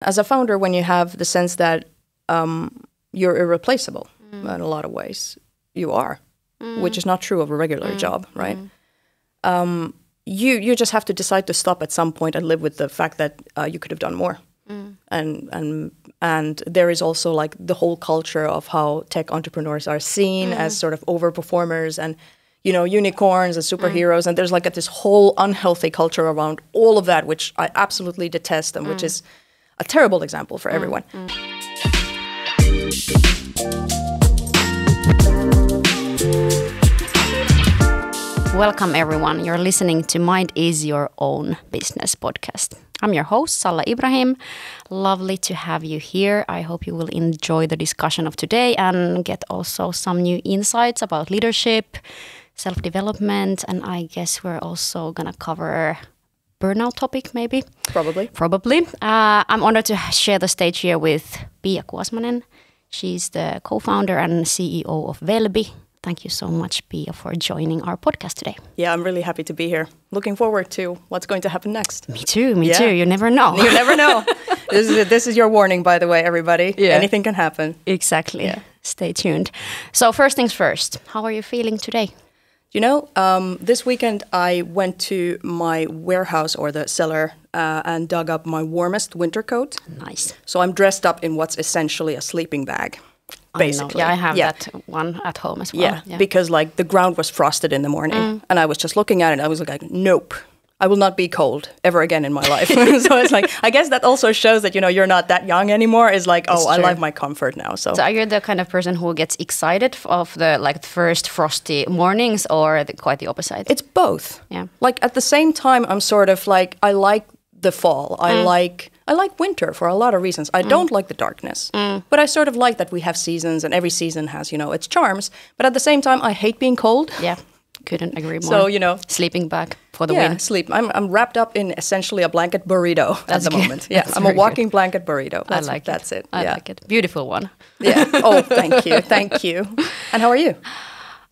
As a founder, when you have the sense that you're irreplaceable in a lot of ways, you are, which is not true of a regular job, right? You just have to decide to stop at some point and live with the fact that you could have done more. And there is also like the whole culture of how tech entrepreneurs are seen as sort of overperformers and, you know, unicorns and superheroes. And there's like this whole unhealthy culture around all of that, which I absolutely detest and which is a terrible example for everyone. Welcome everyone. You're listening to Mind is Your Own Business podcast. I'm your host, Salla Ibrahim. Lovely to have you here. I hope you will enjoy the discussion of today and get also some new insights about leadership, self-development, and I guess we're also going to cover burnout topic maybe. Probably. I'm honored to share the stage here with Piia Kuosmanen. She's the co-founder and CEO of Velbi. Thank you so much, Piia, for joining our podcast today. Yeah, I'm really happy to be here. Looking forward to what's going to happen next. Me too. You never know. You never know. This is your warning, by the way, everybody. Yeah. Anything can happen. Exactly. Yeah. Stay tuned. So first things first, how are you feeling today? You know, this weekend I went to my warehouse or the cellar and dug up my warmest winter coat. Nice. So I'm dressed up in what's essentially a sleeping bag. Basically. I have that one at home as well. Yeah, because like the ground was frosted in the morning and I was just looking at it and I was like, nope, I will not be cold ever again in my life. So it's like, I guess that also shows that, you know, you're not that young anymore. It's like, I like my comfort now. So are you the kind of person who gets excited of the like first frosty mornings or quite the opposite? It's both. Yeah. Like at the same time, I'm sort of like, I like the fall. I like winter for a lot of reasons. I don't like the darkness, but I sort of like that we have seasons and every season has, you know, its charms. But at the same time, I hate being cold. Yeah, couldn't agree more. So, you know. Sleeping bag for the win. Sleep. I'm wrapped up in essentially a blanket burrito at the moment. Yeah, I'm a walking blanket burrito. I like it. That's it. I like it. Beautiful one. Yeah. Oh, thank you. Thank you. And how are you?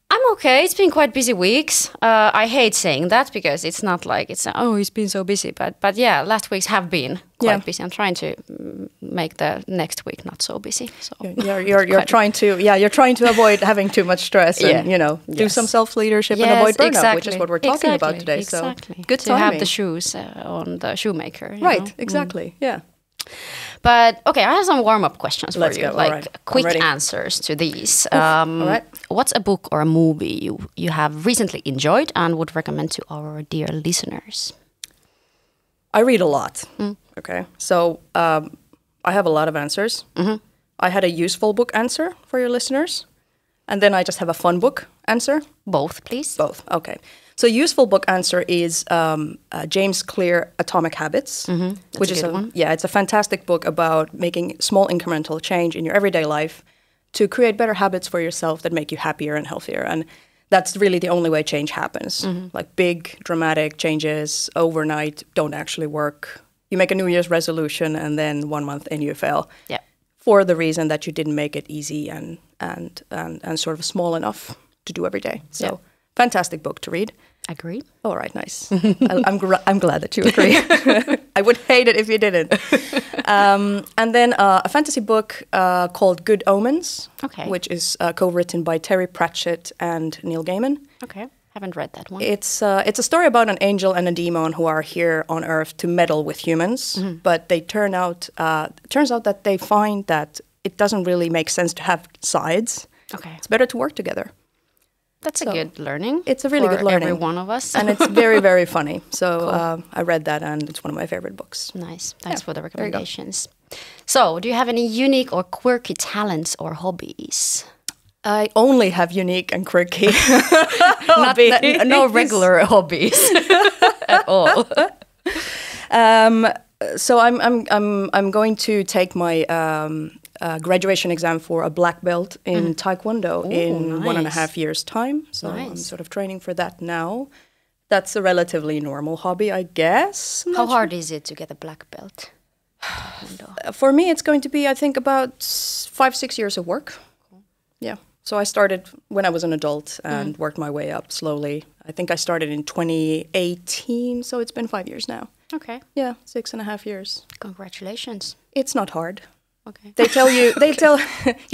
I'm okay. It's been quite busy weeks. I hate saying that because it's not like it's been so busy. But yeah, last weeks have been quite busy. I'm trying to make the next week not so busy. So you're trying to avoid having too much stress and you know do some self leadership and avoid burnout, which is what we're talking about today. Exactly. So good to have the shoes on the shoemaker. Right. Exactly. Yeah. But okay, I have some warm-up questions for you, go. like quick answers to these. All right. What's a book or a movie you have recently enjoyed and would recommend to our dear listeners? I read a lot. Okay, so I have a lot of answers. I had a useful book answer for your listeners, and then I just have a fun book answer. Both, please. Both. Okay. So useful book answer is James Clear, Atomic Habits, which is it's a fantastic book about making small incremental change in your everyday life to create better habits for yourself that make you happier and healthier. And that's really the only way change happens. Like big, dramatic changes overnight don't actually work. You make a New Year's resolution and then 1 month in you fail. Yeah. For the reason that you didn't make it easy and sort of small enough to do every day. So fantastic book to read. Agree. All right, nice. I'm glad that you agree. I would hate it if you didn't. And then a fantasy book called Good Omens, which is co-written by Terry Pratchett and Neil Gaiman. Okay, haven't read that one. It's a story about an angel and a demon who are here on Earth to meddle with humans, but they turns out that they find that it doesn't really make sense to have sides. Okay, it's better to work together. That's a good learning. It's a really good learning. Every one of us. And it's very, very funny. So cool. I read that and it's one of my favorite books. Nice. Thanks for the recommendations. So do you have any unique or quirky talents or hobbies? I only have unique and quirky no regular hobbies at all. So I'm going to take my graduation exam for a black belt in Taekwondo in 1.5 years' time. So I'm sort of training for that now. That's a relatively normal hobby, I guess. How hard is it to get a black belt? For me, it's going to be, I think, about 5-6 years of work. Cool. Yeah. So I started when I was an adult and worked my way up slowly. I think I started in 2018, so it's been 5 years now. Okay. Yeah, 6.5 years. Congratulations. It's not hard. Okay. They tell you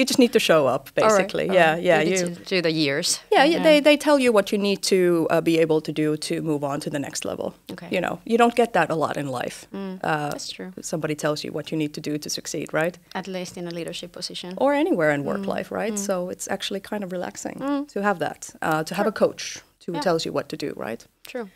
just need to show up, basically. All right. Yeah. You need to do the years. Yeah. They tell you what you need to be able to do to move on to the next level. Okay. You know, you don't get that a lot in life. That's true. Somebody tells you what you need to do to succeed, right? At least in a leadership position. Or anywhere in work life, right? So it's actually kind of relaxing to have that, to have a coach who tells you what to do, right? True.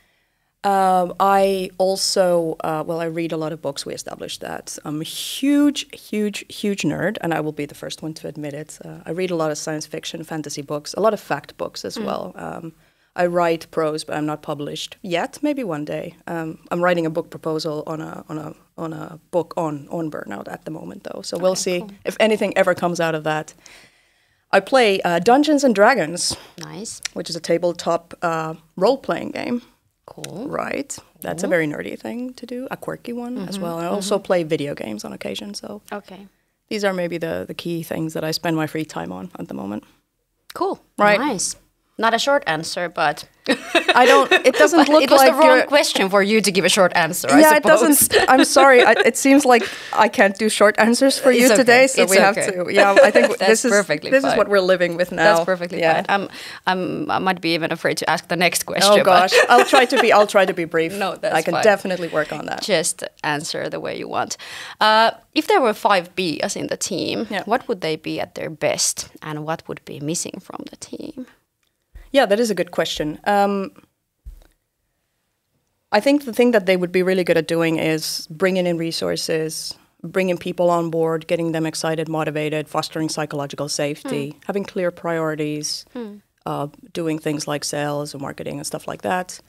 I also, I read a lot of books. We established that. I'm a huge nerd, and I will be the first one to admit it. I read a lot of science fiction, fantasy books, a lot of fact books as well. I write prose, but I'm not published yet. Maybe one day. I'm writing a book proposal on a book on burnout at the moment, though. So we'll see if anything ever comes out of that. I play Dungeons and Dragons. Nice. Which is a tabletop role-playing game. Cool. Right. That's a very nerdy thing to do, a quirky one as well. And I also play video games on occasion. So these are maybe the key things that I spend my free time on at the moment. Cool. Right. Nice. Not a short answer, but it doesn't look like it was the wrong question for you to give a short answer. I suppose. It doesn't. I'm sorry. It seems like I can't do short answers for you today, so we have to. Yeah, I think this is what we're living with now. That's perfectly fine. I might be even afraid to ask the next question. Oh gosh, I'll try to be brief. No, that's I can fine. definitely work on that. Just answer the way you want. If there were 5 Piias in the team, what would they be at their best, and what would be missing from the team? Yeah, that is a good question. I think the thing that they would be really good at doing is bringing in resources, bringing people on board, getting them excited, motivated, fostering psychological safety, having clear priorities, doing things like sales and marketing and stuff like that.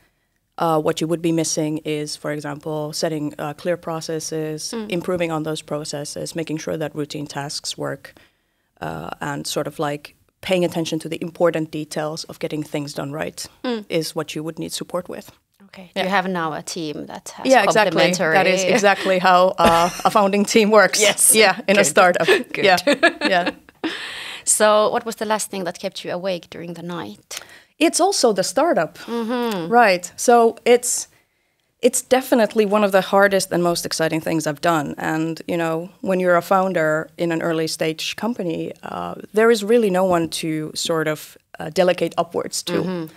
What you would be missing is, for example, setting clear processes, improving on those processes, making sure that routine tasks work, and sort of like paying attention to the important details of getting things done right is what you would need support with. Okay. You have now a team that has complementary. Exactly. That is exactly how a founding team works. Yes. Yeah, in a startup. Good. Yeah. So what was the last thing that kept you awake during the night? It's also the startup. Right. So it's definitely one of the hardest and most exciting things I've done. And, you know, when you're a founder in an early stage company, there is really no one to sort of delegate upwards to.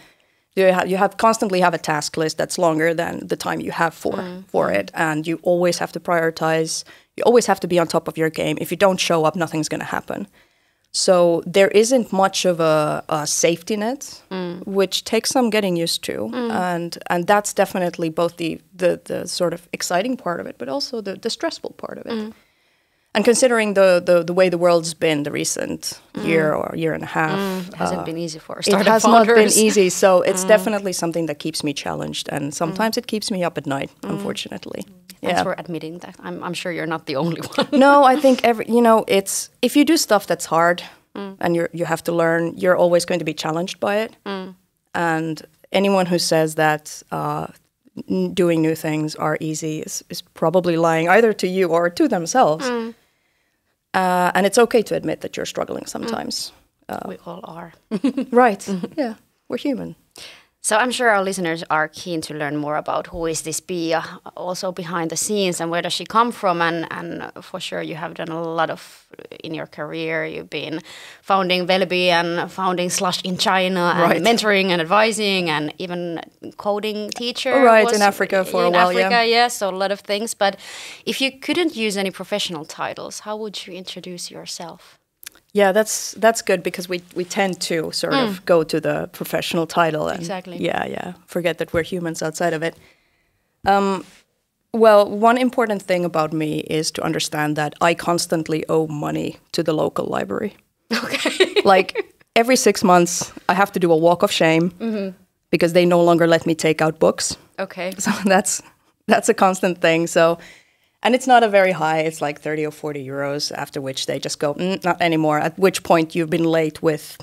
You have constantly have a task list that's longer than the time you have for it. And you always have to prioritize. You always have to be on top of your game. If you don't show up, nothing's going to happen. So there isn't much of a safety net, which takes some getting used to, and that's definitely both the sort of exciting part of it, but also the stressful part of it. And considering the way the world's been the recent year or year and a half, it hasn't been easy for startup founders. It has not been easy, so it's definitely something that keeps me challenged, and sometimes it keeps me up at night, unfortunately. Thanks for admitting that. I'm sure you're not the only one. No, I think it's if you do stuff that's hard and you have to learn, you're always going to be challenged by it. And anyone who says that doing new things are easy is probably lying either to you or to themselves. And it's okay to admit that you're struggling sometimes. We all are. Right. Yeah, we're human. So I'm sure our listeners are keen to learn more about who is this Piia, also behind the scenes, and where does she come from. And for sure you have done a lot of in your career. You've been founding Velbi and founding Slush in China and mentoring and advising and even coding teacher. Right, in Africa for a while, yeah. So a lot of things. But if you couldn't use any professional titles, how would you introduce yourself? Yeah, that's good because we tend to sort of go to the professional title and forget that we're humans outside of it. Well, one important thing about me is to understand that I constantly owe money to the local library. Okay. Like every 6 months, I have to do a walk of shame because they no longer let me take out books. Okay. So that's a constant thing. So. And it's not a very high, it's like 30 or 40 euros, after which they just go, not anymore, at which point you've been late with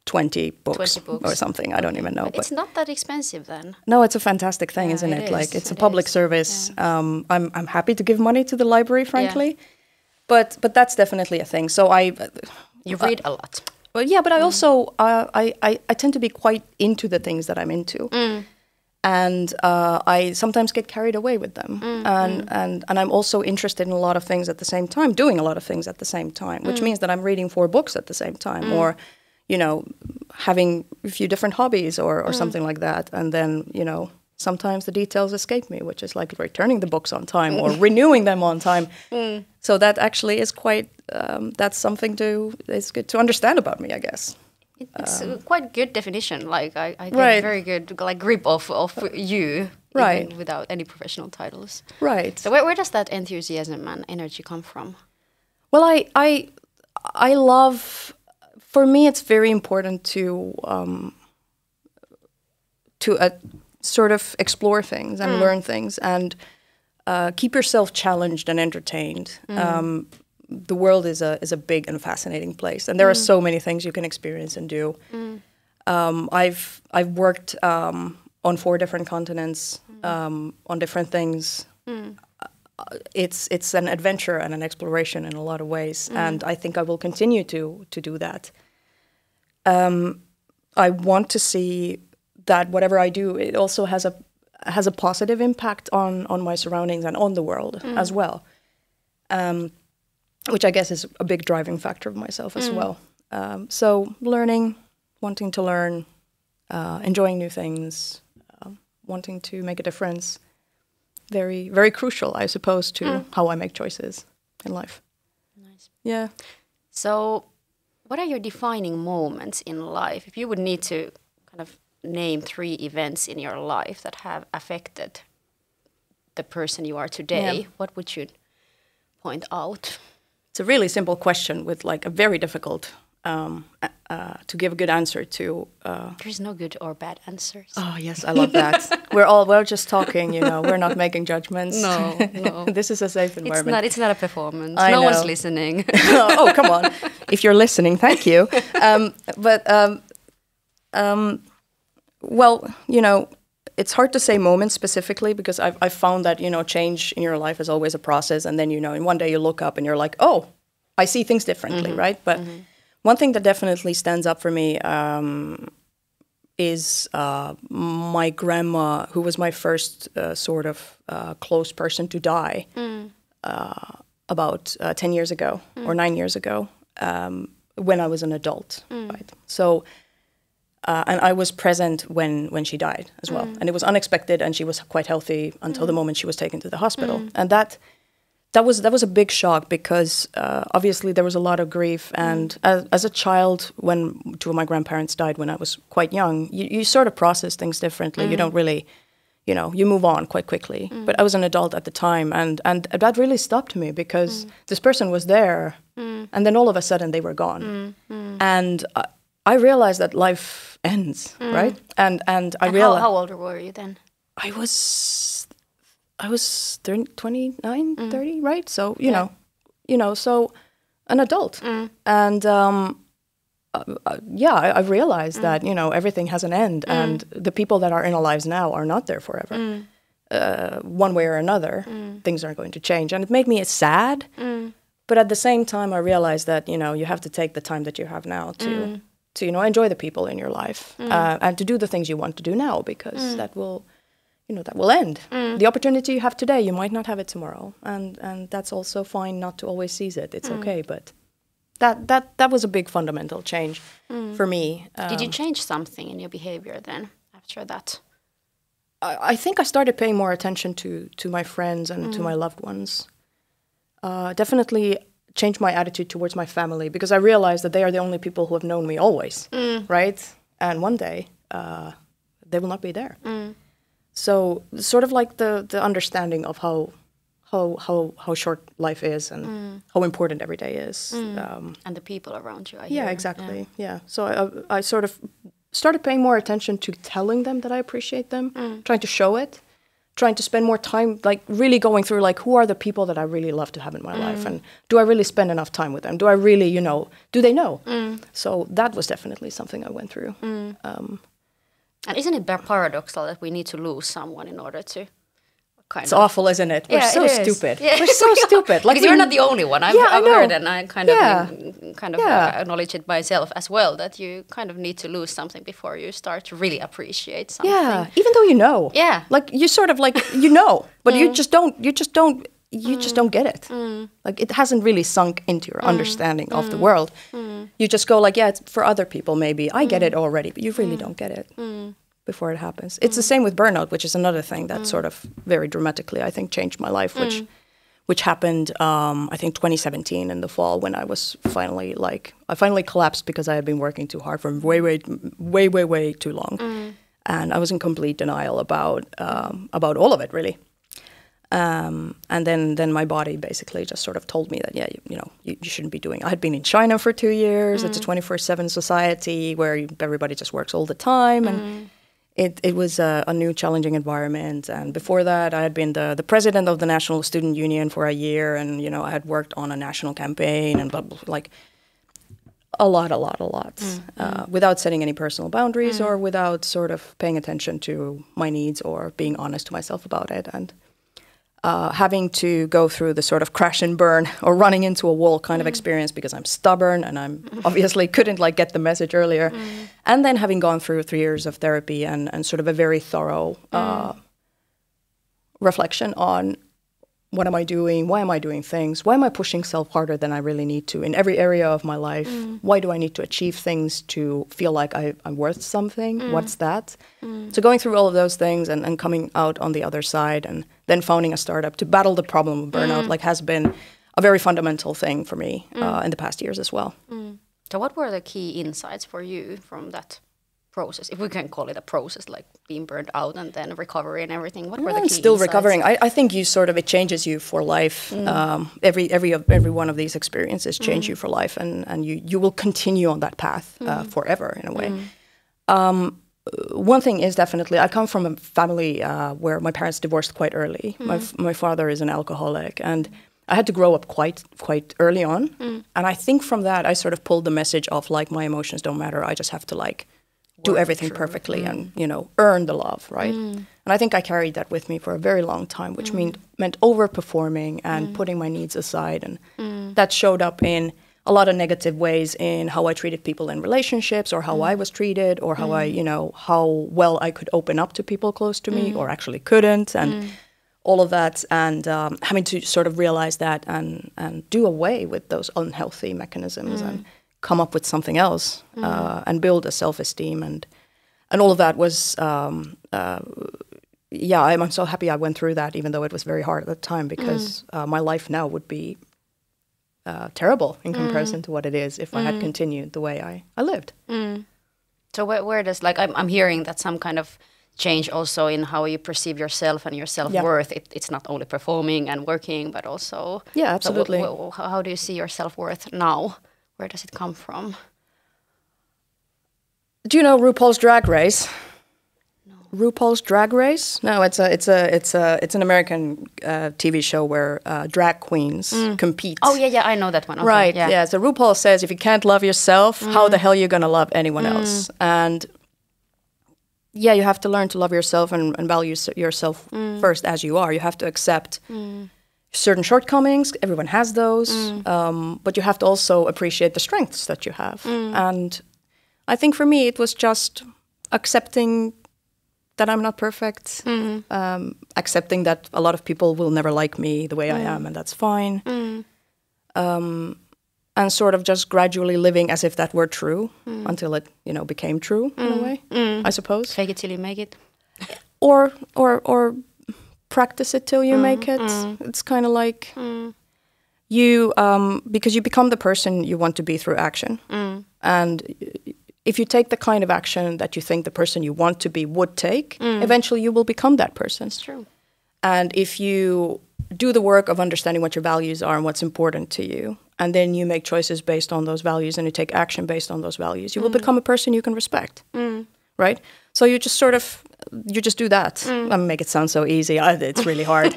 20 books or something. I don't even know. But it's not that expensive then. No, it's a fantastic thing, isn't it? Like it's a public service. Yeah. I'm happy to give money to the library, frankly. Yeah. But that's definitely a thing. So you read a lot. Well, yeah, but I also, I tend to be quite into the things that I'm into. And I sometimes get carried away with them. And I'm also interested in a lot of things at the same time, doing a lot of things at the same time, which means that I'm reading 4 books at the same time, or, having a few different hobbies or something like that. And then, sometimes the details escape me, which is like returning the books on time or renewing them on time. So that actually is quite, that's something it's good to understand about me, I guess. It's quite a good definition. Like I get very good like grip of you, even without any professional titles. Right. So where does that enthusiasm and energy come from? Well, I love. For me, it's very important to sort of explore things and learn things and keep yourself challenged and entertained. The world is a big and fascinating place, and there are so many things you can experience and do. I've worked on 4 different continents on different things. It's an adventure and an exploration in a lot of ways, and I think I will continue to do that. I want to see that whatever I do, it also has a positive impact on my surroundings and on the world as well. Which I guess is a big driving factor of myself as well. So learning, wanting to learn, enjoying new things, wanting to make a difference. Very, very crucial, I suppose, to how I make choices in life. Nice. Yeah. So what are your defining moments in life? If you would need to kind of name 3 events in your life that have affected the person you are today, what would you point out? It's a really simple question with like a very difficult to give a good answer to. There's no good or bad answers. Oh yes, I love that. we're just talking, we're not making judgments. No. This is a safe environment. It's not a performance. No one's listening. Oh, come on. If you're listening, thank you. Well, it's hard to say moments specifically because I've found that, change in your life is always a process. And then, in one day you look up and you're like, oh, I see things differently, right? But one thing that definitely stands up for me is my grandma, who was my first sort of close person to die about 10 years ago or 9 years ago when I was an adult, right? So... and I was present when she died as well. And it was unexpected, and she was quite healthy until the moment she was taken to the hospital. And that was a big shock because obviously there was a lot of grief. And as a child, when 2 of my grandparents died when I was quite young, you sort of process things differently. You don't really, you move on quite quickly. But I was an adult at the time, and that really stopped me because this person was there, and then all of a sudden they were gone. And I realized that life ends, right? And I realized... How old were you then? I was 29, 30, right? So, so an adult. And I realized that, everything has an end, and the people that are in our lives now are not there forever. One way or another, things are going to change. And it made me sad, but at the same time, I realized that, you have to take the time that you have now to enjoy the people in your life and to do the things you want to do now, because that will end. The opportunity you have today, you might not have it tomorrow, and that's also fine not to always seize it. It's okay, but that was a big fundamental change for me. Did you change something in your behavior then after that? I think I started paying more attention to my friends and to my loved ones. Definitely changed my attitude towards my family, because I realized that they are the only people who have known me always, right? And one day, they will not be there. So sort of like the understanding of how short life is and how important every day is. And the people around you, I hear. Yeah, exactly. Yeah. So I sort of started paying more attention to telling them that I appreciate them, trying to show it, trying to spend more time, like really going through like, who are the people that I really love to have in my life, and do I really spend enough time with them? Do I really, do they know? So that was definitely something I went through. And isn't it paradoxical that we need to lose someone in order to It's awful, isn't it? We're so stupid. Yeah. We're so stupid. Like, because you're not the only one. I've heard, and I kind of kind of acknowledge it myself as well, that you kind of need to lose something before you start to really appreciate something. Yeah, even though you know. Yeah. Like you sort of like, you know, but you just don't get it. Like it hasn't really sunk into your understanding of the world. You just go like, yeah, it's for other people maybe. I get it already, but you really don't get it before it happens. It's the same with burnout, which is another thing that sort of very dramatically, I think, changed my life, which happened, I think, 2017 in the fall, when I was I finally collapsed because I had been working too hard for way too long. And I was in complete denial about all of it, really. And then my body basically just sort of told me that, yeah, you shouldn't be doing it. I had been in China for 2 years. It's a 24/7 society where everybody just works all the time. And it was a new challenging environment. And before that, I had been the president of the National Student Union for a year. And, I had worked on a national campaign and like a lot, without setting any personal boundaries or without sort of paying attention to my needs or being honest to myself about it. And having to go through the sort of crash and burn or running into a wall kind of experience because I'm stubborn and I'm obviously couldn't like get the message earlier. And then having gone through 3 years of therapy and sort of a very thorough reflection on what am I doing? Why am I doing things? Why am I pushing self harder than I really need to in every area of my life? Why do I need to achieve things to feel like I'm worth something? What's that? So going through all of those things and coming out on the other side and then founding a startup to battle the problem of burnout like has been a very fundamental thing for me in the past years as well. So what were the key insights for you from that process, if we can call it a process, like being burned out and then recovery and everything? What were the key still insights? Recovering. I think you sort of, it changes you for life. Every one of these experiences change you for life, and you will continue on that path forever in a way. One thing is definitely, I come from a family where my parents divorced quite early. My father is an alcoholic, and I had to grow up quite early on. And I think from that, I sort of pulled the message of like, my emotions don't matter. I just have to like do everything perfectly and, earn the love, right? And I think I carried that with me for a very long time, which meant overperforming and putting my needs aside. And that showed up in a lot of negative ways in how I treated people in relationships or how I was treated or how how well I could open up to people close to me or actually couldn't, and all of that. And having to sort of realize that and do away with those unhealthy mechanisms and come up with something else and build a self-esteem and all of that was I'm so happy I went through that, even though it was very hard at the time, because my life now would be terrible in comparison to what it is if I had continued the way I lived. So where does, like, I'm hearing that some kind of change also in how you perceive yourself and your self-worth. It's not only performing and working, but also... Yeah, absolutely. So how do you see your self-worth now? Where does it come from? Do you know RuPaul's Drag Race? No. RuPaul's Drag Race? No, it's an American TV show where drag queens compete. Oh yeah, I know that one. Okay, right. Yeah. So RuPaul says, if you can't love yourself, how the hell are you gonna love anyone else? And yeah, you have to learn to love yourself and value yourself first as you are. You have to accept certain shortcomings. Everyone has those. But you have to also appreciate the strengths that you have. And I think for me, it was just accepting that I'm not perfect, accepting that a lot of people will never like me the way I am, and that's fine. And sort of just gradually living as if that were true until it, became true in a way, I suppose. Fake it till you make it. Or practice it till you make it. It's kind of like you, because you become the person you want to be through action. And if you take the kind of action that you think the person you want to be would take, eventually you will become that person. That's true. And if you do the work of understanding what your values are and what's important to you, and then you make choices based on those values and you take action based on those values, you will become a person you can respect, right? So you just do that. I make it sound so easy. It's really hard.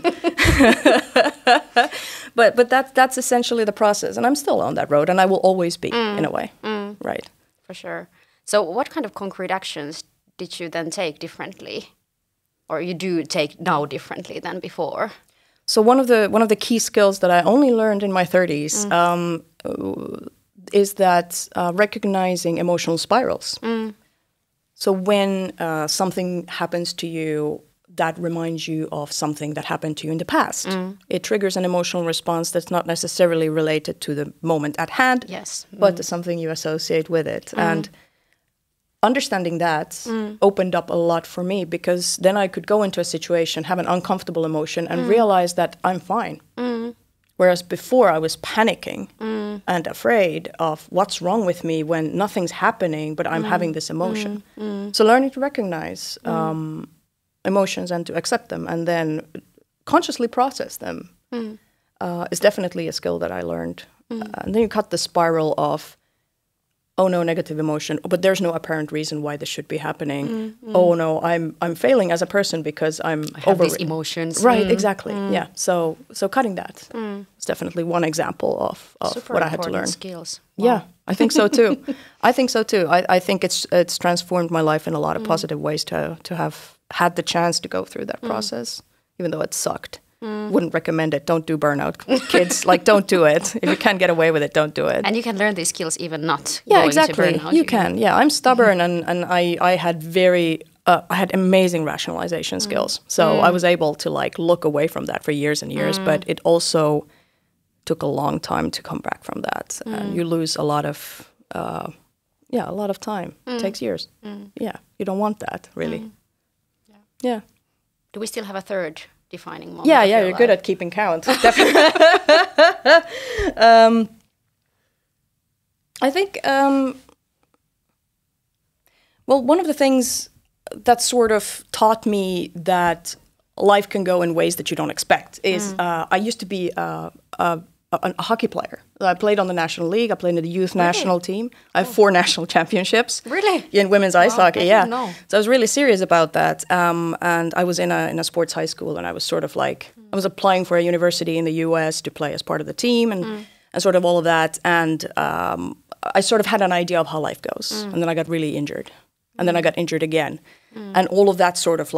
but that's essentially the process. And I'm still on that road, and I will always be, in a way, right? For sure. So what kind of concrete actions did you then take differently? Or you do take now differently than before? So one of the key skills that I only learned in my 30s is that recognizing emotional spirals. So when something happens to you that reminds you of something that happened to you in the past, it triggers an emotional response that's not necessarily related to the moment at hand, but to something you associate with it. And understanding that opened up a lot for me, because then I could go into a situation, have an uncomfortable emotion, and realize that I'm fine. Whereas before I was panicking and afraid of what's wrong with me when nothing's happening, but I'm having this emotion. So learning to recognize emotions and to accept them and then consciously process them is definitely a skill that I learned. And then you cut the spiral of, oh no, negative emotion, but there's no apparent reason why this should be happening. Oh no, I'm failing as a person because I have these emotions. Right, exactly. Yeah. So cutting that is definitely one example of what I had to learn. Skills. Wow. Yeah, I think so too. I think it's transformed my life in a lot of positive ways to have had the chance to go through that process, even though it sucked. Wouldn't recommend it. Don't do burnout, kids. Like, don't do it. If you can't get away with it, don't do it. And you can learn these skills even not going to burnout. You can. Yeah, I'm stubborn, and I had I had amazing rationalization skills. So I was able to look away from that for years and years. But it also took a long time to come back from that, and you lose a lot of time. It takes years. Yeah, you don't want that really. Yeah. Do we still have a third defining moment? Yeah, you're good at keeping count. Definitely. I think, one of the things that sort of taught me that life can go in ways that you don't expect is I used to be a hockey player. I played on the National League. I played in the youth national team. I have 4 national championships. Really? In women's ice hockey, yeah. No. So I was really serious about that. And I was in a sports high school, and I was sort of I was applying for a university in the US to play as part of the team and sort of all of that. And I sort of had an idea of how life goes. And then I got really injured. And then I got injured again. And all of that sort of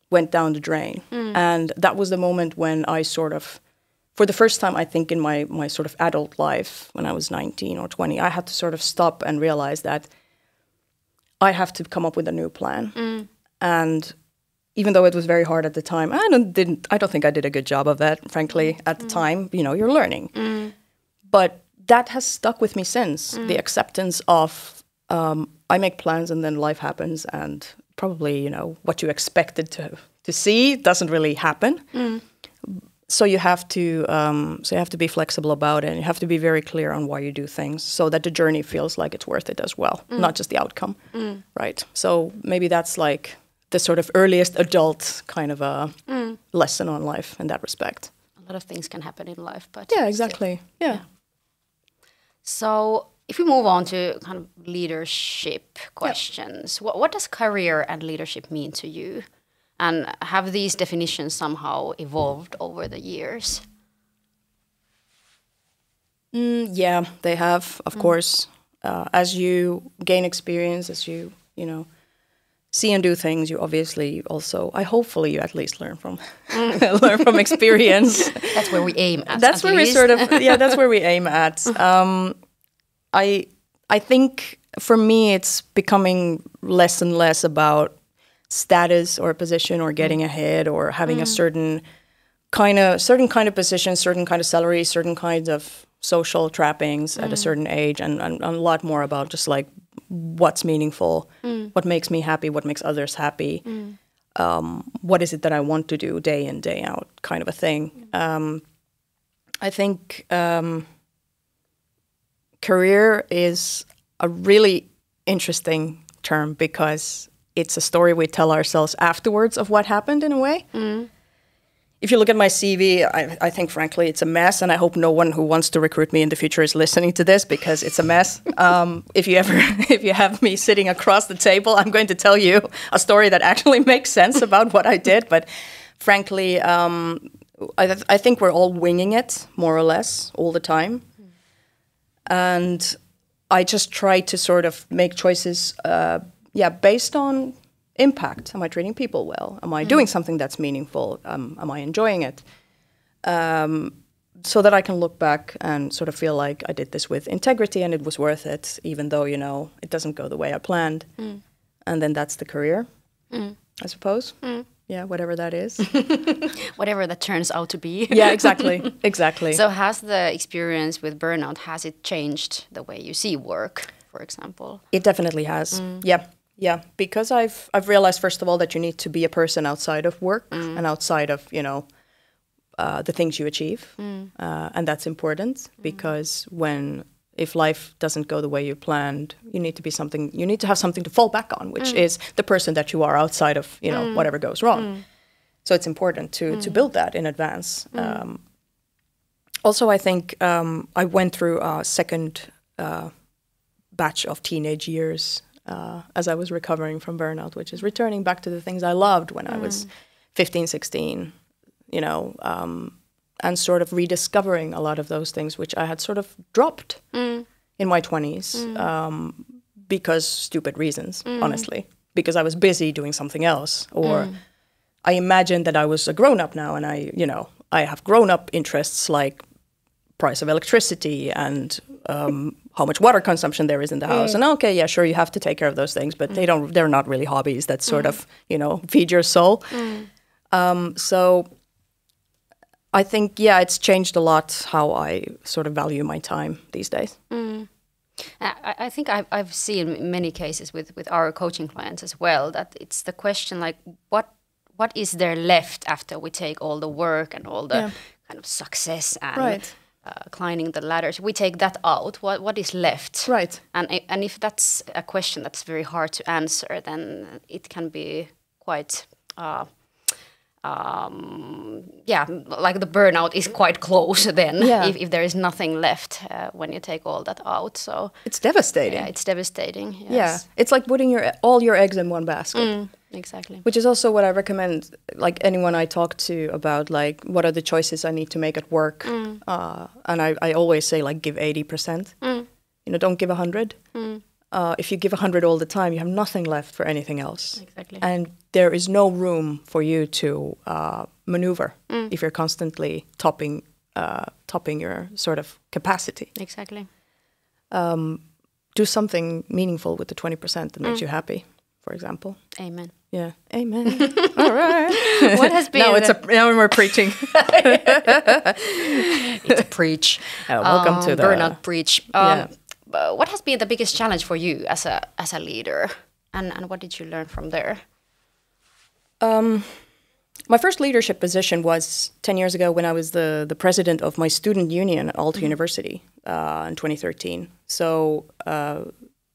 went down the drain. And that was the moment when I sort of, for the first time, I think, in my sort of adult life, when I was 19 or 20, I had to sort of stop and realize that I have to come up with a new plan. And even though it was very hard at the time, I don't think I did a good job of that, frankly, at the time. You're learning. But that has stuck with me since, the acceptance of I make plans and then life happens, and probably, what you expected to see doesn't really happen. So you have to be flexible about it, and you have to be very clear on why you do things, so that the journey feels like it's worth it as well, not just the outcome, right? So maybe that's the sort of earliest adult kind of a lesson on life in that respect. A lot of things can happen in life, but yeah, exactly, yeah. So if we move on to kind of leadership questions, what does career and leadership mean to you? And have these definitions somehow evolved over the years? Yeah, they have, of course. As you gain experience, as you see and do things, you obviously also, hopefully you at least learn from experience. That's where we aim at. That's where we that's where we aim at. I think for me it's becoming less and less about status or position or getting ahead or having a certain kind of position, certain kind of salary, certain kinds of social trappings at a certain age, and a lot more about just what's meaningful, what makes me happy, what makes others happy, what is it that I want to do day in, day out, kind of a thing. I think career is a really interesting term because it's a story we tell ourselves afterwards of what happened, in a way. If you look at my CV, I think, frankly, it's a mess, and I hope no one who wants to recruit me in the future is listening to this, because it's a mess. If you have me sitting across the table, I'm going to tell you a story that actually makes sense about what I did. But frankly, I think we're all winging it, more or less, all the time. And I just try to sort of make choices based on impact. Am I treating people well? Am I doing something that's meaningful? Am I enjoying it? so that I can look back and sort of feel like I did this with integrity and it was worth it, even though, you know, it doesn't go the way I planned. And then that's the career, I suppose. Yeah, whatever that is. Whatever that turns out to be. Yeah, exactly. Exactly. So has the experience with burnout, has it changed the way you see work, for example? It definitely has. Yeah. Yeah. Because I've realized, first of all, that you need to be a person outside of work and outside of, you know, the things you achieve. And that's important because if life doesn't go the way you planned, you need to have something to fall back on, which is the person that you are outside of, you know, whatever goes wrong. So it's important to build that in advance. Also, I think I went through a second batch of teenage years as I was recovering from burnout, which is returning back to the things I loved when I was 15, 16, you know, and sort of rediscovering a lot of those things which I had sort of dropped in my 20s because stupid reasons, honestly, because I was busy doing something else, or I imagined that I was a grown-up now and I have grown-up interests like price of electricity and how much water consumption there is in the house. And okay, yeah, sure, you have to take care of those things, but they're not really hobbies that sort of, you know, feed your soul. So I think, yeah, it's changed a lot how I sort of value my time these days. I think I've seen many cases with our coaching clients as well, that it's the question like, what is there left after we take all the work and all the kind of success and climbing the ladders? We take that out. What is left? Right. And if that's a question that's very hard to answer, then it can be quite... like the burnout is quite close then if there is nothing left when you take all that out. So it's devastating. Yeah, it's devastating. Yes. Yeah, it's like putting all your eggs in one basket. Exactly. Which is also what I recommend, like anyone I talk to about, like what are the choices I need to make at work, and I always say like give 80%. You know, don't give 100. If you give 100 all the time, you have nothing left for anything else. Exactly. And there is no room for you to maneuver if you're constantly topping your sort of capacity. Exactly. Do something meaningful with the 20% that makes you happy, for example. Amen. Yeah. Amen. All right. What has been now we're preaching. It's a preach. Welcome to the burnout preach. What has been the biggest challenge for you as a leader, and what did you learn from there? My first leadership position was 10 years ago when I was the president of my student union at Aalto University in 2013. So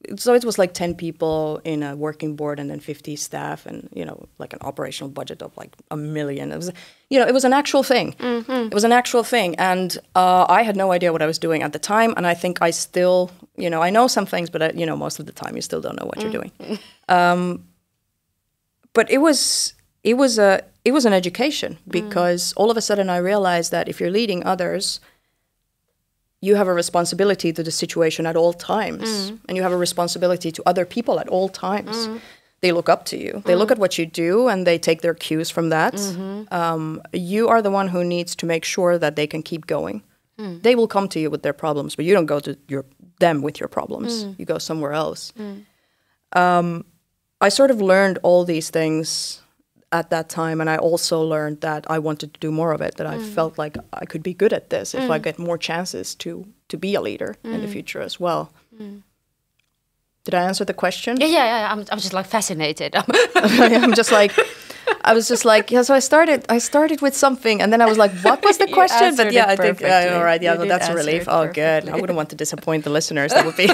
it was like 10 people in a working board and then 50 staff and, you know, like an operational budget of like $1 million. It was, you know, it was an actual thing. It was an actual thing. And I had no idea what I was doing at the time. And I think I still, you know, I know some things, but, you know, most of the time you still don't know what you're doing. But it was an education because all of a sudden I realized that if you're leading others, you have a responsibility to the situation at all times. And you have a responsibility to other people at all times. They look up to you. They look at what you do and they take their cues from that. You are the one who needs to make sure that they can keep going. They will come to you with their problems, but you don't go to them with your problems. You go somewhere else. I sort of learned all these things at that time, and I also learned that I wanted to do more of it, that I felt like I could be good at this if I get more chances to be a leader in the future as well. Did I answer the question? Yeah. I'm just like fascinated. I'm just like, I was just like, yeah. So I started with something, and then I was like, what was the question? But yeah, I think, all right, yeah, well, that's a relief. Oh, good. I wouldn't want to disappoint the listeners. That would be.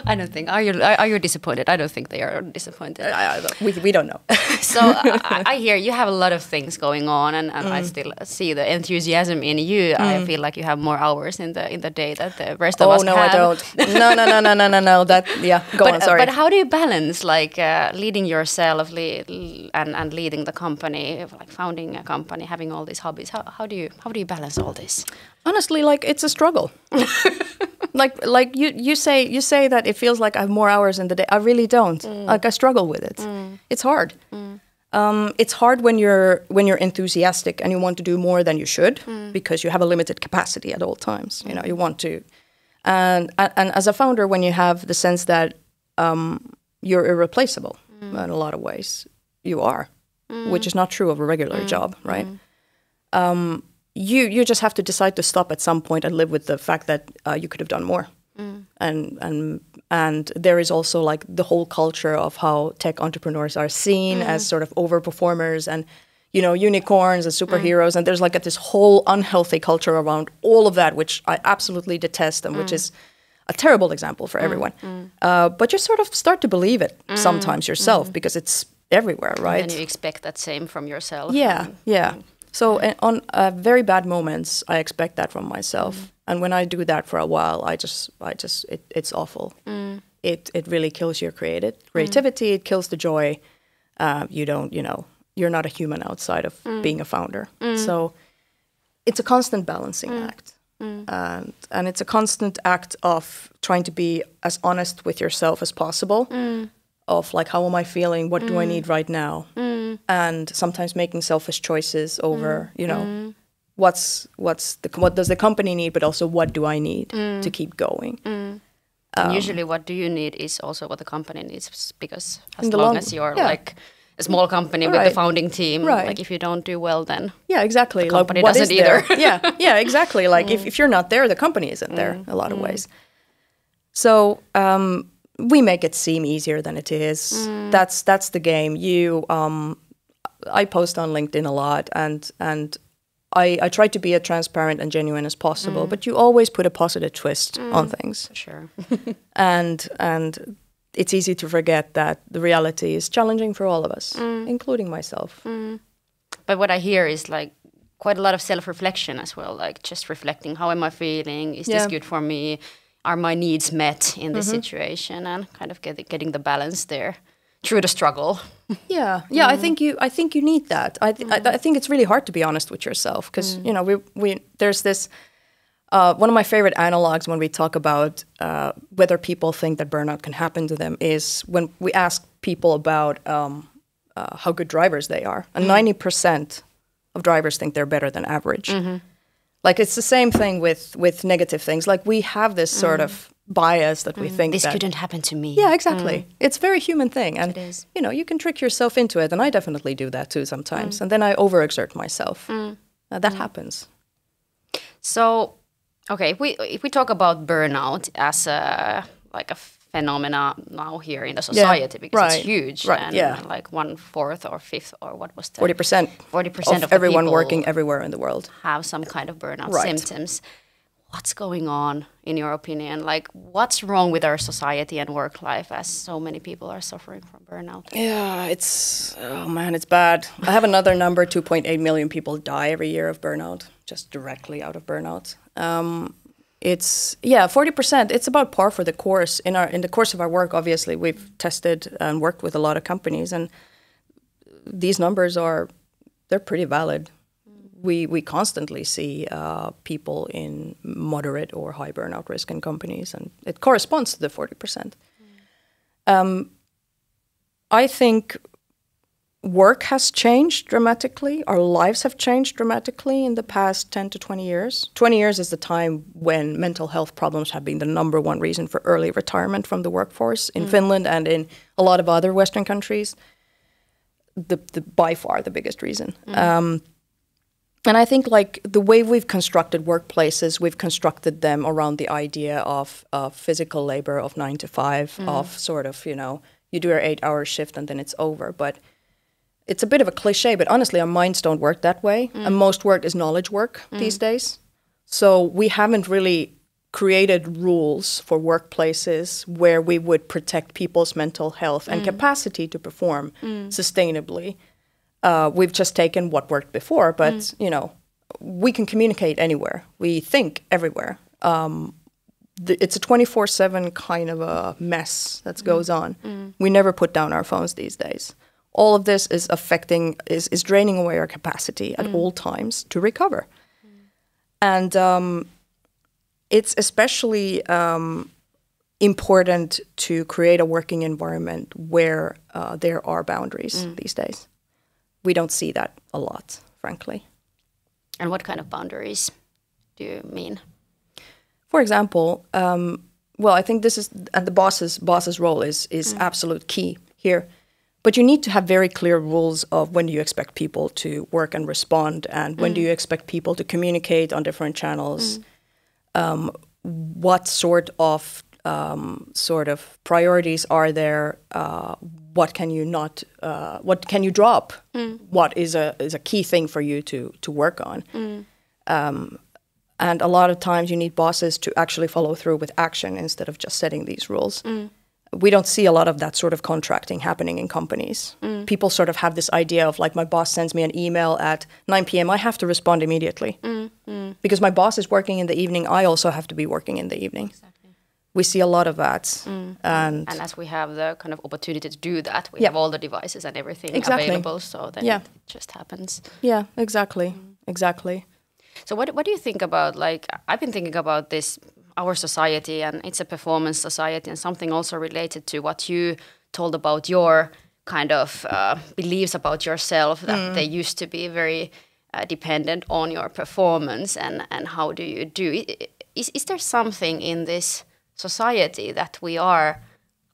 I don't think. Are you disappointed? I don't think they are disappointed. We don't know. So I hear you have a lot of things going on, and I still see the enthusiasm in you. I feel like you have more hours in the day that the rest of us have. Oh no, I don't. No. That Go on. Sorry. But how do you balance like leading yourself and leading the company, like founding a company, having all these hobbies? How do you balance all this? Honestly, like it's a struggle. like you say that it feels like I have more hours in the day. I really don't. Like I struggle with it. It's hard. It's hard when you're enthusiastic and you want to do more than you should because you have a limited capacity at all times. You know, you want to, and as a founder, when you have the sense that you're irreplaceable in a lot of ways, you are, which is not true of a regular job, right? You just have to decide to stop at some point and live with the fact that you could have done more. And there is also like the whole culture of how tech entrepreneurs are seen as sort of overperformers and, you know, unicorns and superheroes. And there's like this whole unhealthy culture around all of that, which I absolutely detest and which is a terrible example for everyone. But you sort of start to believe it sometimes yourself because it's everywhere, right? And you expect that same from yourself. Yeah. So on very bad moments, I expect that from myself. And when I do that for a while, it's awful. It really kills your creativity. It kills the joy. You're not a human outside of being a founder. So it's a constant balancing act. And it's a constant act of trying to be as honest with yourself as possible. Of like, how am I feeling? What do I need right now? And sometimes making selfish choices over, you know, what does the company need, but also what do I need to keep going? And usually what do you need is also what the company needs, because as long as you're like a small company with the founding team, like if you don't do well, then exactly. The company doesn't either. Exactly. Like if you're not there, the company isn't there a lot of ways. So we make it seem easier than it is. That's the game. I post on LinkedIn a lot, and I try to be as transparent and genuine as possible. But you always put a positive twist on things. For sure. and it's easy to forget that the reality is challenging for all of us, including myself. But what I hear is like quite a lot of self-reflection as well, like just reflecting, how am I feeling? Is this good for me? Are my needs met in this situation? And kind of getting the balance there through the struggle. I think you need that. I think it's really hard to be honest with yourself because you know we there's this one of my favorite analogs when we talk about whether people think that burnout can happen to them is when we ask people about how good drivers they are, and 90% of drivers think they're better than average. Like it's the same thing with negative things. Like we have this sort of bias that we think this couldn't happen to me. Yeah, exactly. It's a very human thing, and it is. You know, you can trick yourself into it, and I definitely do that too sometimes. And then I overexert myself. That happens. So, okay, if we talk about burnout as a phenomena now here in the society, because it's huge, and like 1/4 or 1/5 or what was that? 40%. 40% of everyone the working everywhere in the world have some kind of burnout symptoms. What's going on, in your opinion? Like, what's wrong with our society and work life as so many people are suffering from burnout? Yeah, it's bad. I have another number, 2.8 million people die every year of burnout, just directly out of burnout. It's 40%. It's about par for the course. In the course of our work, obviously, we've tested and worked with a lot of companies, and these numbers they're pretty valid. We constantly see people in moderate or high burnout risk in companies, and it corresponds to the 40%. I think work has changed dramatically. Our lives have changed dramatically in the past 10 to 20 years. 20 years is the time when mental health problems have been the number one reason for early retirement from the workforce in Finland and in a lot of other Western countries. By far the biggest reason. And I think like the way we've constructed workplaces, we've constructed them around the idea of physical labor of 9 to 5, of sort of, you know, you do your 8-hour shift and then it's over. But it's a bit of a cliche, but honestly, our minds don't work that way. And most work is knowledge work these days. So we haven't really created rules for workplaces where we would protect people's mental health and capacity to perform sustainably. We've just taken what worked before, but, you know, we can communicate anywhere. We think everywhere. It's a 24/7 kind of a mess that goes on. We never put down our phones these days. All of this is is draining away our capacity at all times to recover. And it's especially important to create a working environment where there are boundaries these days. we don't see that a lot, frankly. And what kind of boundaries do you mean? For example, I think this is the boss's role is absolute key here. But you need to have very clear rules of when do you expect people to work and respond, and when do you expect people to communicate on different channels. What sort of priorities are there? What can you not? What can you drop? What is a key thing for you to work on? And a lot of times you need bosses to actually follow through with action instead of just setting these rules. We don't see a lot of that sort of contracting happening in companies. People sort of have this idea of like, my boss sends me an email at 9 p.m. I have to respond immediately. Because my boss is working in the evening, I also have to be working in the evening. Exactly. We see a lot of that. And as we have the kind of opportunity to do that, we have all the devices and everything available, so then it just happens. Yeah, exactly. Exactly. So what do you think about, like, I've been thinking about this, our society, and it's a performance society, and something also related to what you told about your kind of beliefs about yourself, that they used to be very dependent on your performance, and how do you do it? Is there something in this society that we are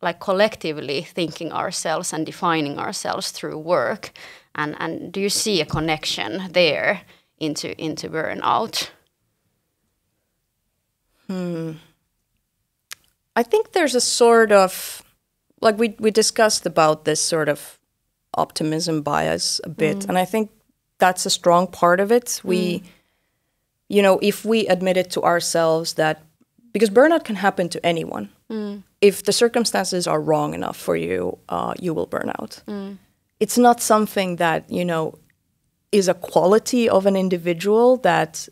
like collectively thinking ourselves and defining ourselves through work, and do you see a connection there into burnout? I think there's a sort of, like we discussed about this sort of optimism bias a bit, and I think that's a strong part of it. We, if we admit it to ourselves that, because burnout can happen to anyone. If the circumstances are wrong enough for you, you will burn out. It's not something that, is a quality of an individual that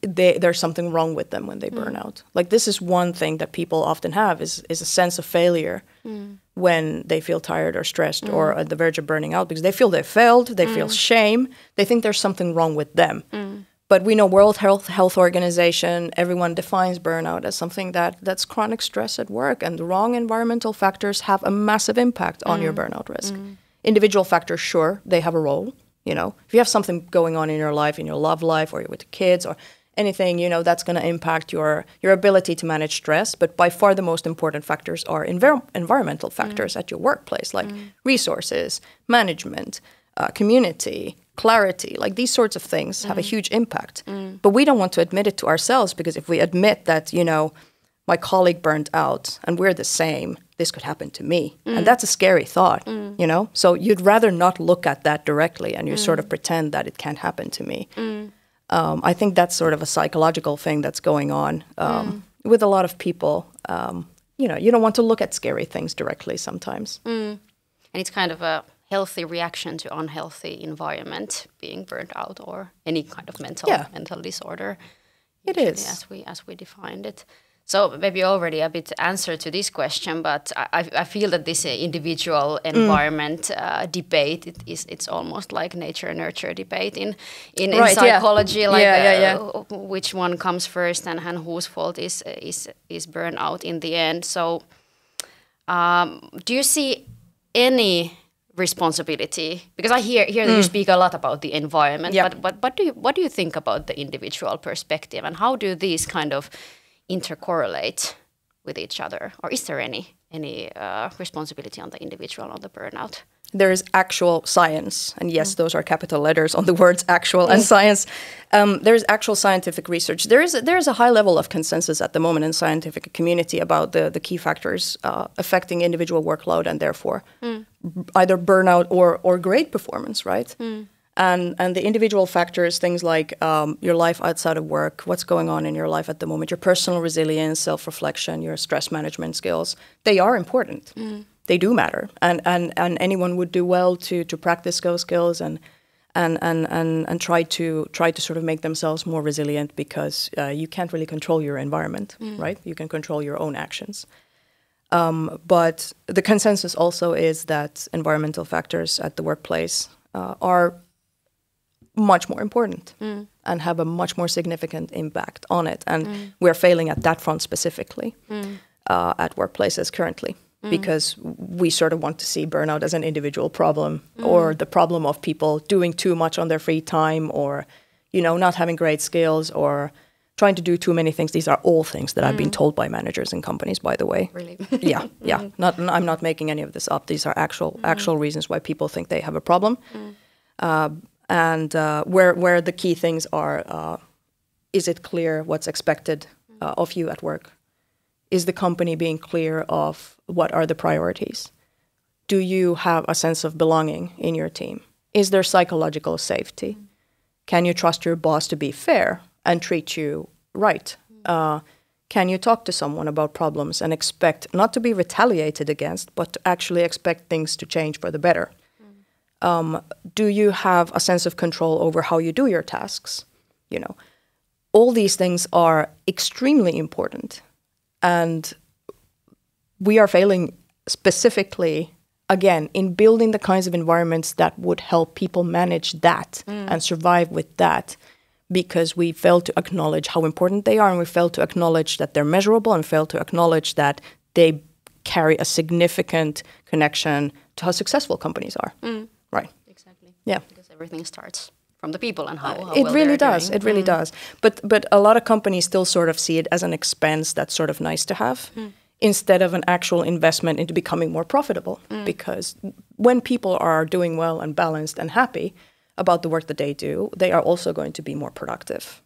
there's something wrong with them when they burn out. Like, this is one thing that people often have is a sense of failure when they feel tired or stressed or at the verge of burning out, because they feel they failed, they feel shame, they think there's something wrong with them. But we know World Health Organization, everyone defines burnout as something that's chronic stress at work, and the wrong environmental factors have a massive impact on your burnout risk. Individual factors, sure, they have a role. If you have something going on in your life, in your love life, or with the kids, or anything, that's going to impact your ability to manage stress. But by far the most important factors are environmental factors at your workplace, like resources, management, community, clarity. Like, these sorts of things have a huge impact. But we don't want to admit it to ourselves, because if we admit that, my colleague burned out and we're the same, this could happen to me. And that's a scary thought, So you'd rather not look at that directly, and you sort of pretend that it can't happen to me. I think that's sort of a psychological thing that's going on with a lot of people. You don't want to look at scary things directly sometimes. And it's kind of a healthy reaction to unhealthy environment, being burnt out, or any kind of mental disorder. It is, as we defined it. So maybe already a bit answer to this question, but I feel that this individual environment debate, it's almost like nature-nurture debate in psychology, which one comes first, and whose fault is burnout in the end. So do you see any responsibility? Because I hear that you speak a lot about the environment, but what do you think about the individual perspective, and how do these kind of intercorrelate with each other, or is there any responsibility on the individual on the burnout? There is actual science, and yes, those are capital letters on the words actual and science. There is actual scientific research. There is a high level of consensus at the moment in the scientific community about the key factors affecting individual workload, and therefore either burnout or great performance, right? And the individual factors, things like your life outside of work, what's going on in your life at the moment, your personal resilience, self-reflection, your stress management skills, they are important. They do matter, and anyone would do well to practice those skills and try to sort of make themselves more resilient, because you can't really control your environment, right? You can control your own actions. But the consensus also is that environmental factors at the workplace are much more important and have a much more significant impact on it. And we're failing at that front specifically at workplaces currently. because we sort of want to see burnout as an individual problem or the problem of people doing too much on their free time or, not having great skills or trying to do too many things. These are all things that I've been told by managers in companies, by the way. Really? Yeah. I'm not making any of this up. These are actual reasons why people think they have a problem. And where the key things are, is it clear what's expected of you at work? Is the company being clear of what are the priorities? Do you have a sense of belonging in your team? Is there psychological safety? Can you trust your boss to be fair and treat you right? Can you talk to someone about problems and expect not to be retaliated against, but to actually expect things to change for the better? Do you have a sense of control over how you do your tasks? All these things are extremely important. And we are failing specifically, again, in building the kinds of environments that would help people manage that and survive with that, because we fail to acknowledge how important they are, and we fail to acknowledge that they're measurable, and fail to acknowledge that they carry a significant connection to how successful companies are. Right. Exactly. Yeah. Because everything starts from the people and how it well really they're does. doing. It really does. But a lot of companies still sort of see it as an expense that's sort of nice to have instead of an actual investment into becoming more profitable. Because when people are doing well and balanced and happy about the work that they do, they are also going to be more productive.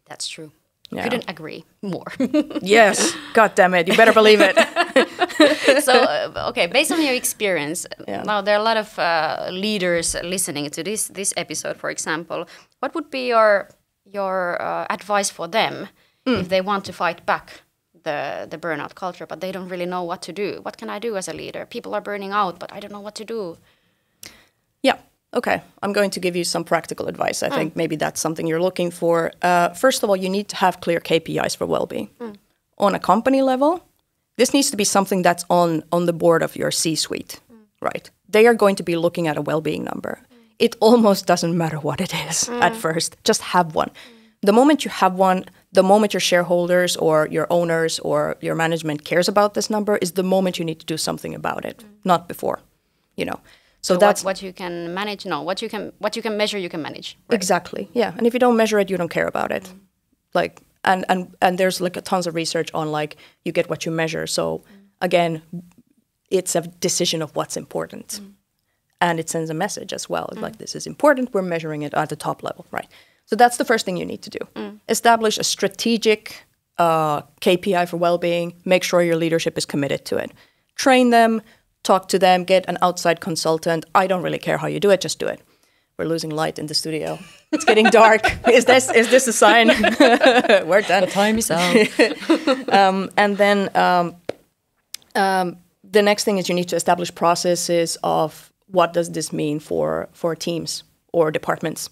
That's true. Yeah. Couldn't agree more. Yes. God damn it. You better believe it. So, okay, based on your experience, now there are a lot of leaders listening to this episode, for example. What would be your advice for them if they want to fight back the burnout culture, but they don't really know what to do? What can I do as a leader? People are burning out, but I don't know what to do. Yeah. Okay, I'm going to give you some practical advice. I think maybe that's something you're looking for. First of all, you need to have clear KPIs for well-being. On a company level, this needs to be something that's on the board of your C-suite, right? They are going to be looking at a well-being number. It almost doesn't matter what it is at first. Just have one. The moment you have one, the moment your shareholders or your owners or your management cares about this number is the moment you need to do something about it, not before, So that's what you can manage. No, what you can measure, you can manage. Right? Exactly. Yeah, and if you don't measure it, you don't care about it. Like, and there's like tons of research on like you get what you measure. So again, it's a decision of what's important, and it sends a message as well. Like this is important. We're measuring it at the top level, right? So that's the first thing you need to do. Establish a strategic KPI for well-being. Make sure your leadership is committed to it. Train them. Talk to them, get an outside consultant. I don't really care how you do it, just do it. We're losing light in the studio. It's getting dark. Is this a sign? We're done. The time is out. And then the next thing is you need to establish processes of what does this mean for teams or departments.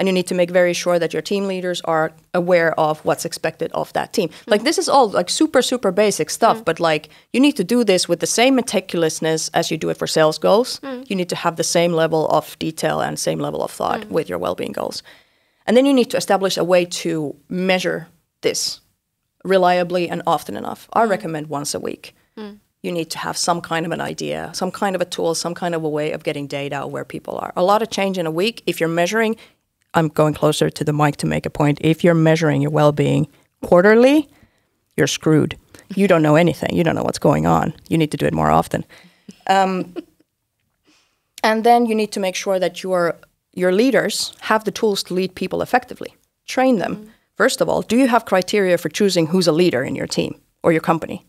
And you need to make very sure that your team leaders are aware of what's expected of that team. Like this is all like super, super basic stuff, but like you need to do this with the same meticulousness as you do it for sales goals. You need to have the same level of detail and same level of thought with your well-being goals. And then you need to establish a way to measure this reliably and often enough. I recommend once a week. You need to have some kind of an idea, some kind of a tool, some kind of a way of getting data where people are. A lot of change in a week. If you're measuring, I'm going closer to the mic to make a point. If you're measuring your well-being quarterly, you're screwed. You don't know anything. You don't know what's going on. You need to do it more often. And then you need to make sure that your leaders have the tools to lead people effectively. Train them. First of all, do you have criteria for choosing who's a leader in your team or your company?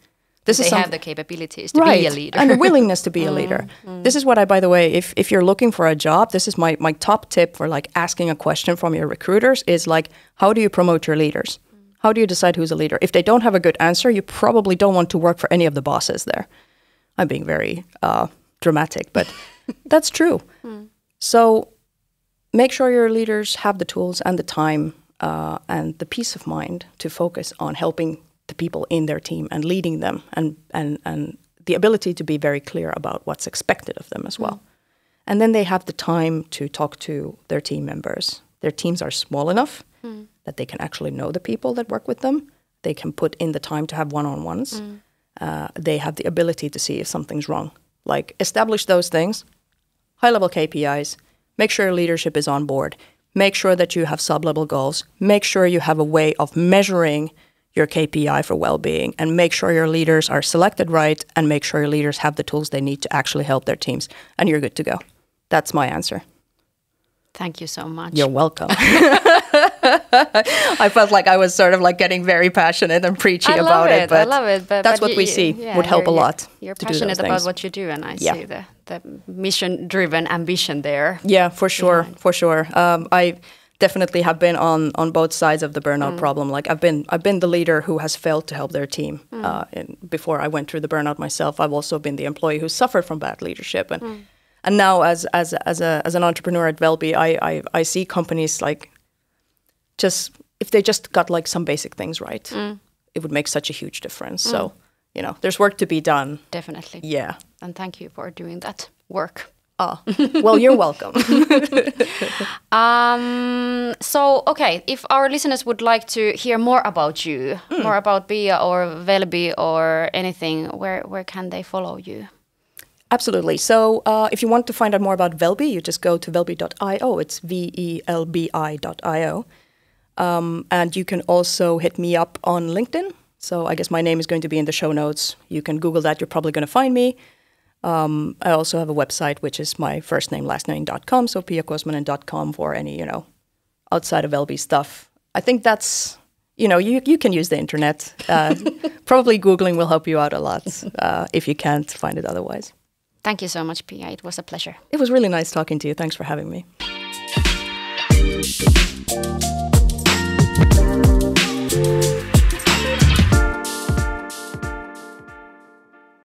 They have the capabilities to be a leader. And the willingness to be a leader. This is what by the way, if you're looking for a job, this is my top tip for like asking a question from your recruiters is like, how do you promote your leaders? How do you decide who's a leader? If they don't have a good answer, you probably don't want to work for any of the bosses there. I'm being very dramatic, but that's true. So make sure your leaders have the tools and the time and the peace of mind to focus on helping the people in their team and leading them and the ability to be very clear about what's expected of them as well. And then they have the time to talk to their team members. Their teams are small enough that they can actually know the people that work with them. They can put in the time to have one-on-ones. they have the ability to see if something's wrong. Like establish those things, high-level KPIs, make sure leadership is on board, make sure that you have sub-level goals, make sure you have a way of measuring your KPI for well-being, and make sure your leaders are selected right, and make sure your leaders have the tools they need to actually help their teams, and you're good to go. That's my answer. Thank you so much. You're welcome. I felt like I was sort of like getting very passionate and preachy about it. But I love it. But that's what we see would help a lot. You're passionate about what you do, and I see the mission-driven ambition there. Yeah, for sure, for sure. I definitely have been on both sides of the burnout problem. Like I've been the leader who has failed to help their team. And before I went through the burnout myself, I've also been the employee who suffered from bad leadership. And now, as an entrepreneur at Velbi, I see companies like just if they just got like some basic things right, it would make such a huge difference. So there's work to be done. Definitely. Yeah. And thank you for doing that work. Well, you're welcome. So, okay, if our listeners would like to hear more about you, more about Piia or Velbi or anything, where can they follow you? Absolutely. So if you want to find out more about Velbi, you just go to velbi.io. It's velbi.io. And you can also hit me up on LinkedIn. So I guess my name is going to be in the show notes. You can Google that. You're probably going to find me. I also have a website, which is my first name, last name.com. So piiakuosmanen.com for any, outside of Velbi stuff. I think that's, you can use the internet. Probably Googling will help you out a lot if you can't find it otherwise. Thank you so much, Piia. It was a pleasure. It was really nice talking to you. Thanks for having me.